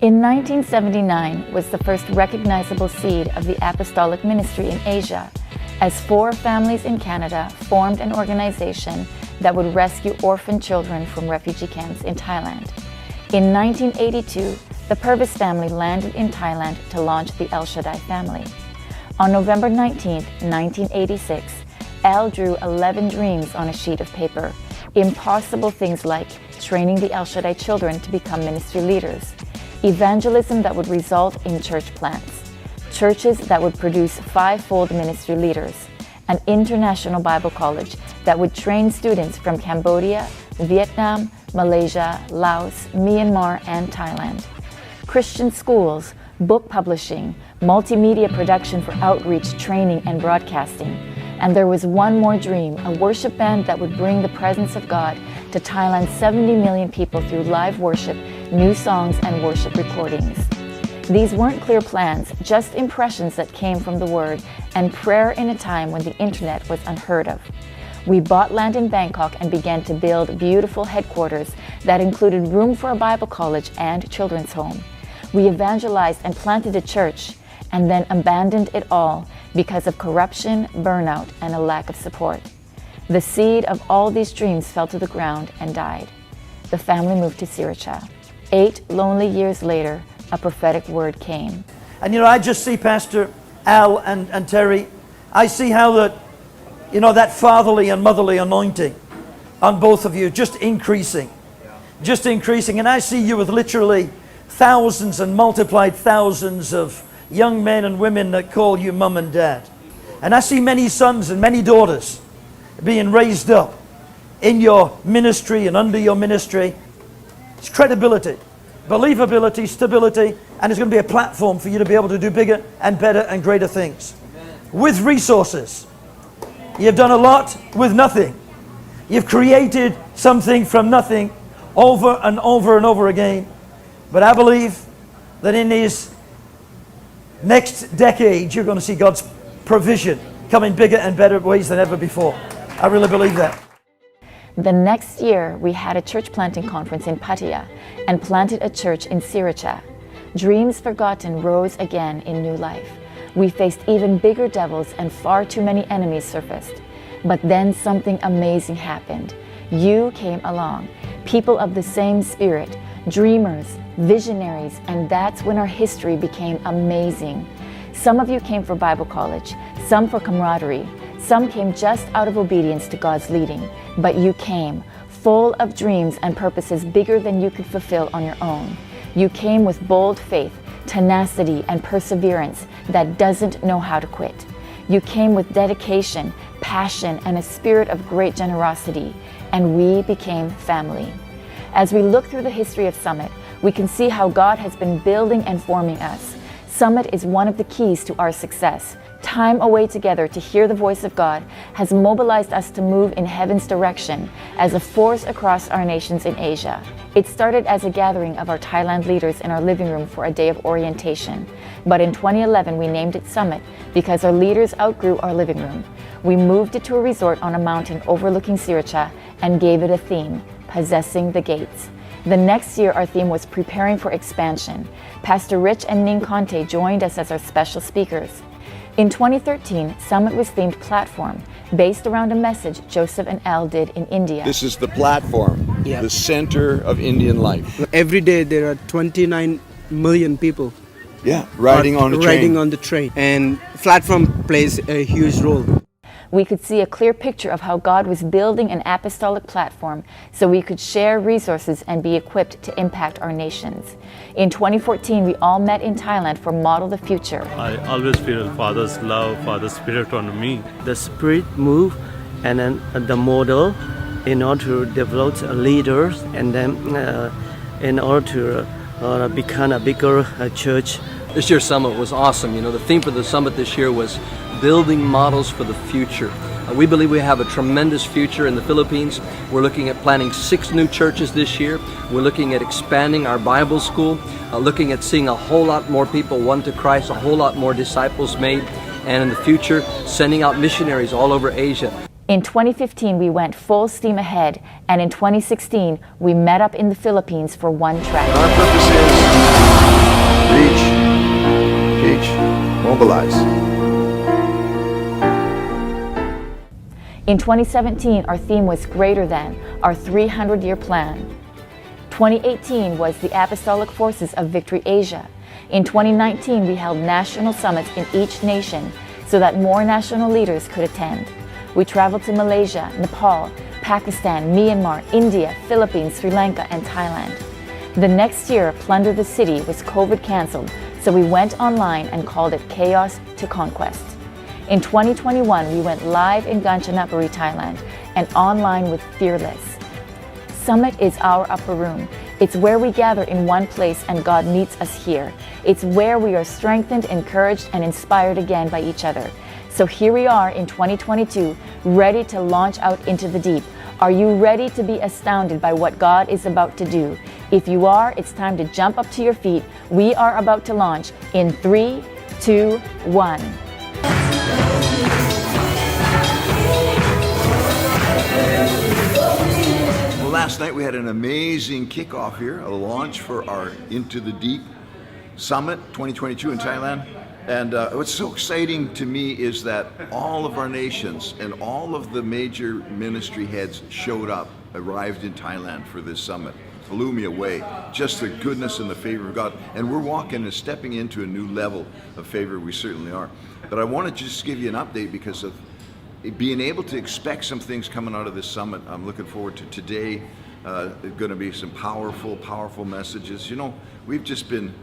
In 1979 was the first recognizable seed of the apostolic ministry in Asia, as 4 families in Canada formed an organization that would rescue orphan children from refugee camps in Thailand. In 1982, the Purvis family landed in Thailand to launch the El Shaddai family. On November 19, 1986, Al drew 11 dreams on a sheet of paper, impossible things like training the El Shaddai children to become ministry leaders, evangelism that would result in church plants, churches that would produce 5-fold ministry leaders, an international Bible college that would train students from Cambodia, Vietnam, Malaysia, Laos, Myanmar, and Thailand, Christian schools, book publishing, multimedia production for outreach, training, and broadcasting. And there was one more dream, a worship band that would bring the presence of God to Thailand's 70 million people through live worship, new songs, and worship recordings. These weren't clear plans, just impressions that came from the Word and prayer in a time when the internet was unheard of. We bought land in Bangkok and began to build beautiful headquarters that included room for a Bible college and children's home. We evangelized and planted a church, and then abandoned it all because of corruption, burnout, and a lack of support. The seed of all these dreams fell to the ground and died. The family moved to Sriracha. 8 lonely years later, a prophetic word came. And I just see Pastor Al and Terry, I see how that fatherly and motherly anointing on both of you just increasing. And I see you with literally thousands and multiplied thousands of young men and women that call you mum and dad. And I see many sons and many daughters being raised up in your ministry and under your ministry. It's credibility, believability, stability, and it's going to be a platform for you to be able to do bigger and better and greater things. With resources. You've done a lot with nothing. You've created something from nothing over and over and over again. But I believe that in these next decade, you're going to see God's provision come in bigger and better ways than ever before. I really believe that. The next year, we had a church planting conference in Pattaya and planted a church in Sriracha. Dreams forgotten rose again in new life. We faced even bigger devils and far too many enemies surfaced. But then something amazing happened. You came along, people of the same spirit, dreamers, visionaries, and that's when our history became amazing. Some of you came for Bible college, some for camaraderie, some came just out of obedience to God's leading, but you came full of dreams and purposes bigger than you could fulfill on your own. You came with bold faith, tenacity, and perseverance that doesn't know how to quit. You came with dedication, passion, and a spirit of great generosity, and we became family. As we look through the history of Summit, we can see how God has been building and forming us. Summit is one of the keys to our success. Time away together to hear the voice of God has mobilized us to move in heaven's direction as a force across our nations in Asia. It started as a gathering of our Thailand leaders in our living room for a day of orientation. But in 2011, we named it Summit because our leaders outgrew our living room. We moved it to a resort on a mountain overlooking Sriracha and gave it a theme, Possessing the Gates. The next year, our theme was Preparing for Expansion. Pastor Rich and Ning Conte joined us as our special speakers. In 2013, Summit was themed Platform, based around a message Joseph and Al did in India. This is the platform, the center of Indian life. Every day there are 29 million people riding on the train. And platform plays a huge role. We could see a clear picture of how God was building an apostolic platform so we could share resources and be equipped to impact our nations. In 2014, we all met in Thailand for Model the Future. I always feel Father's love, Father's spirit on me. The spirit move and then the model in order to develop leaders and then in order to become a bigger church. This year's summit was awesome. The theme for the summit this year was building models for the future. We believe we have a tremendous future in the Philippines. We're looking at planting 6 new churches this year. We're looking at expanding our Bible school, looking at seeing a whole lot more people won to Christ, a whole lot more disciples made, and in the future, sending out missionaries all over Asia. In 2015, we went full steam ahead, and in 2016, we met up in the Philippines for one track. Our purpose is Mobilize. In 2017, our theme was Greater Than, our 300-year plan. 2018 was the Apostolic Forces of Victory Asia. In 2019, we held national summits in each nation so that more national leaders could attend. We traveled to Malaysia, Nepal, Pakistan, Myanmar, India, Philippines, Sri Lanka, and Thailand. The next year, Plunder the City was COVID canceled, so we went online and called it Chaos to Conquest. In 2021, we went live in Kanchanaburi, Thailand, and online with Fearless. Summit is our upper room. It's where we gather in one place and God meets us here. It's where we are strengthened, encouraged, and inspired again by each other. So here we are in 2022, ready to launch out into the deep. Are you ready to be astounded by what God is about to do? If you are, it's time to jump up to your feet. We are about to launch in 3, 2, 1. Well, last night we had an amazing kickoff here, a launch for our Into the Deep Summit 2022 in Thailand. And what's so exciting to me is that all of our nations and all of the major ministry heads showed up, arrived in Thailand for this summit. Blew me away. Just the goodness and the favor of God. And we're walking and stepping into a new level of favor, we certainly are. But I want to just give you an update because of being able to expect some things coming out of this summit. I'm looking forward to today. Going to be some powerful messages. You know, we've just been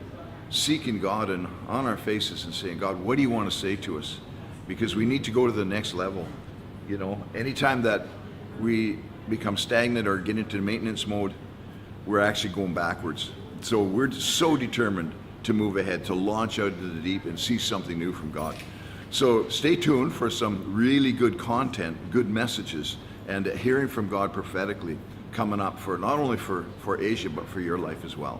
seeking God and on our faces and saying, God, what do you want to say to us? Because we need to go to the next level. You know, anytime that we become stagnant or get into maintenance mode, we're actually going backwards. So we're so determined to move ahead, to launch out into the deep and see something new from God. So stay tuned for some really good content, good messages, and hearing from God prophetically coming up for not only for Asia, but for your life as well.